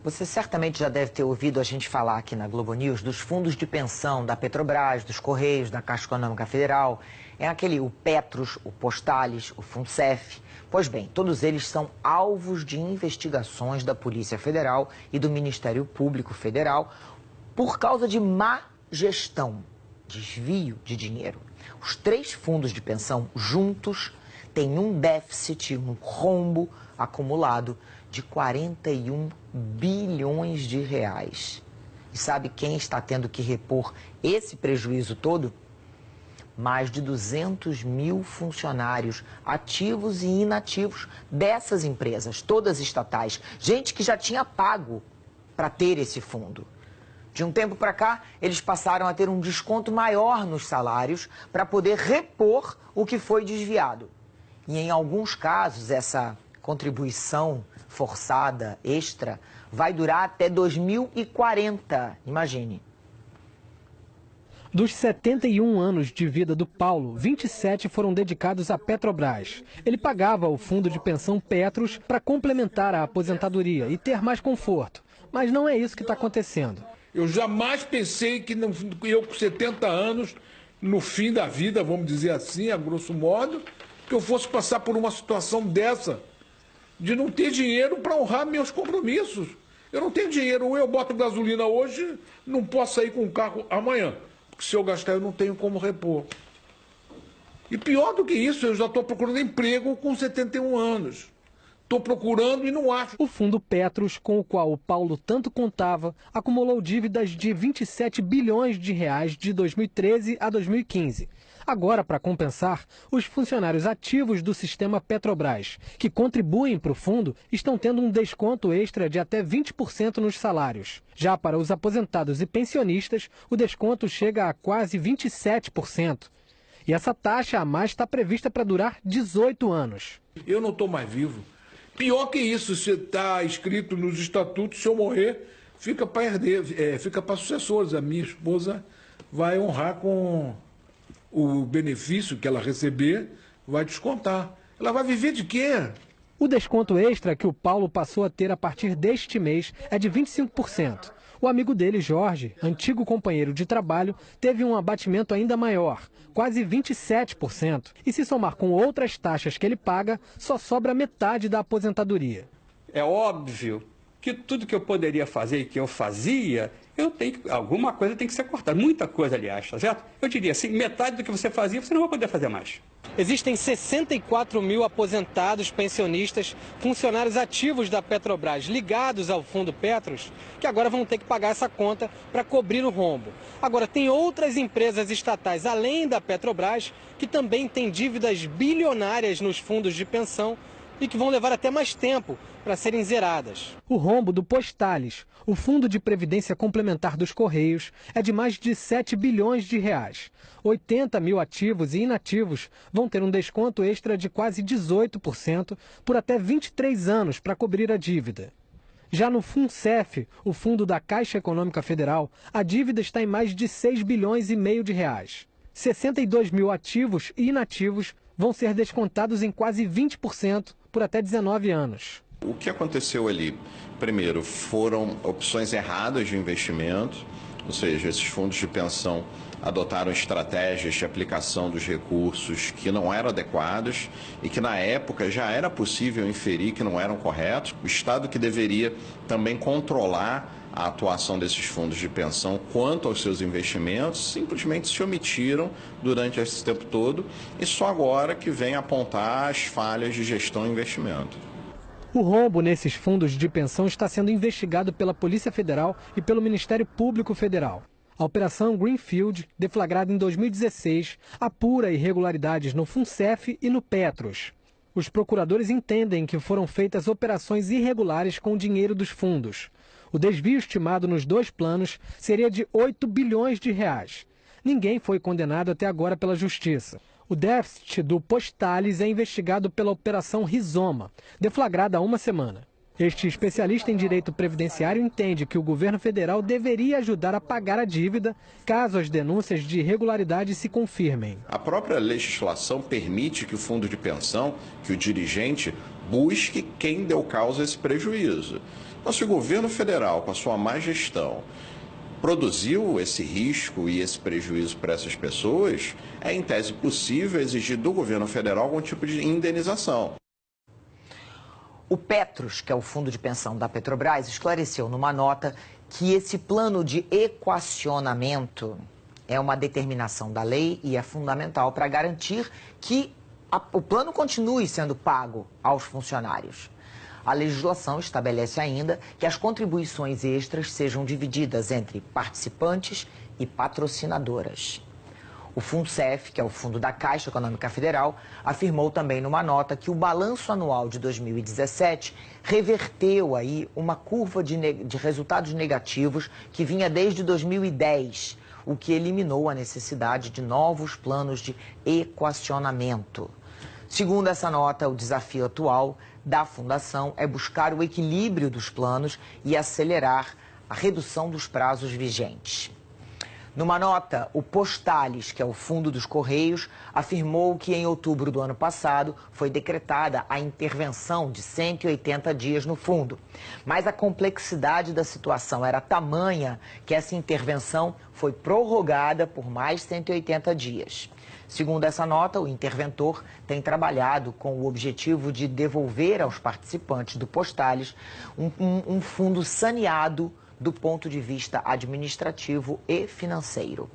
Você certamente já deve ter ouvido a gente falar aqui na Globo News dos fundos de pensão da Petrobras, dos Correios, da Caixa Econômica Federal. É o Petros, o Postales, o Funcef. Pois bem, todos eles são alvos de investigações da Polícia Federal e do Ministério Público Federal por causa de má gestão, desvio de dinheiro. Os três fundos de pensão juntos têm um déficit, um rombo acumulado de 41 bilhões de reais. E sabe quem está tendo que repor esse prejuízo todo? Mais de 200 mil funcionários ativos e inativos dessas empresas, todas estatais. Gente que já tinha pago para ter esse fundo. De um tempo para cá, eles passaram a ter um desconto maior nos salários para poder repor o que foi desviado. E em alguns casos, essa contribuição forçada, extra, vai durar até 2040, imagine. Dos 71 anos de vida do Paulo, 27 foram dedicados à Petrobras. Ele pagava o fundo de pensão Petros para complementar a aposentadoria e ter mais conforto. Mas não é isso que está acontecendo. Eu jamais pensei que eu com 70 anos, no fim da vida, vamos dizer assim, a grosso modo, que eu fosse passar por uma situação dessa, de não ter dinheiro para honrar meus compromissos. Eu não tenho dinheiro, ou eu boto gasolina hoje, não posso sair com o carro amanhã. Porque se eu gastar, eu não tenho como repor. E pior do que isso, eu já estou procurando emprego com 71 anos. Estou procurando e não acho. O fundo Petros, com o qual o Paulo tanto contava, acumulou dívidas de 27 bilhões de reais de 2013 a 2015. Agora, para compensar, os funcionários ativos do sistema Petrobras, que contribuem para o fundo, estão tendo um desconto extra de até 20% nos salários. Já para os aposentados e pensionistas, o desconto chega a quase 27%. E essa taxa a mais está prevista para durar 18 anos. Eu não estou mais vivo. Pior que isso, se está escrito nos estatutos, se eu morrer, fica para herdeiro, fica para sucessores. A minha esposa vai honrar com o benefício que ela receber, vai descontar. Ela vai viver de quê? O desconto extra que o Paulo passou a ter a partir deste mês é de 25%. O amigo dele, Jorge, antigo companheiro de trabalho, teve um abatimento ainda maior, quase 27%. E se somar com outras taxas que ele paga, só sobra metade da aposentadoria. É óbvio que tudo que eu poderia fazer e que eu fazia, alguma coisa tem que ser cortada. Muita coisa, aliás, tá certo? Eu diria assim, metade do que você fazia, você não vai poder fazer mais. Existem 64 mil aposentados, pensionistas, funcionários ativos da Petrobras ligados ao fundo Petros, que agora vão ter que pagar essa conta para cobrir o rombo. Agora, tem outras empresas estatais, além da Petrobras, que também têm dívidas bilionárias nos fundos de pensão e que vão levar até mais tempo para serem zeradas. O rombo do Postales, o Fundo de Previdência Complementar dos Correios, é de mais de 7 bilhões de reais. 80 mil ativos e inativos vão ter um desconto extra de quase 18% por até 23 anos para cobrir a dívida. Já no Funcef, o fundo da Caixa Econômica Federal, a dívida está em mais de 6 bilhões e meio de reais. 62 mil ativos e inativos vão ser descontados em quase 20% por até 19 anos. O que aconteceu ali? Primeiro, foram opções erradas de investimento, ou seja, esses fundos de pensão adotaram estratégias de aplicação dos recursos que não eram adequadas e que na época já era possível inferir que não eram corretos. O Estado, que deveria também controlar a atuação desses fundos de pensão quanto aos seus investimentos, simplesmente se omitiram durante esse tempo todo e só agora que vem apontar as falhas de gestão e investimento. O rombo nesses fundos de pensão está sendo investigado pela Polícia Federal e pelo Ministério Público Federal. A Operação Greenfield, deflagrada em 2016, apura irregularidades no Funcef e no Petros. Os procuradores entendem que foram feitas operações irregulares com o dinheiro dos fundos. O desvio estimado nos dois planos seria de 8 bilhões de reais. Ninguém foi condenado até agora pela Justiça. O déficit do Postales é investigado pela Operação Rizoma, deflagrada há uma semana. Este especialista em direito previdenciário entende que o governo federal deveria ajudar a pagar a dívida caso as denúncias de irregularidade se confirmem. A própria legislação permite que o fundo de pensão, que o dirigente, busque quem deu causa a esse prejuízo. Então, se o governo federal, com a sua má gestão, produziu esse risco e esse prejuízo para essas pessoas, é em tese possível exigir do governo federal algum tipo de indenização. O Petros, que é o fundo de pensão da Petrobras, esclareceu numa nota que esse plano de equacionamento é uma determinação da lei e é fundamental para garantir que o plano continue sendo pago aos funcionários. A legislação estabelece ainda que as contribuições extras sejam divididas entre participantes e patrocinadoras. O FUNCEF, que é o fundo da Caixa Econômica Federal, afirmou também numa nota que o balanço anual de 2017 reverteu aí uma curva de resultados negativos que vinha desde 2010, o que eliminou a necessidade de novos planos de equacionamento. Segundo essa nota, o desafio atual da Fundação é buscar o equilíbrio dos planos e acelerar a redução dos prazos vigentes. Numa nota, o Postales, que é o fundo dos Correios, afirmou que em outubro do ano passado foi decretada a intervenção de 180 dias no fundo. Mas a complexidade da situação era tamanha que essa intervenção foi prorrogada por mais 180 dias. Segundo essa nota, o interventor tem trabalhado com o objetivo de devolver aos participantes do Postales um fundo saneado do ponto de vista administrativo e financeiro.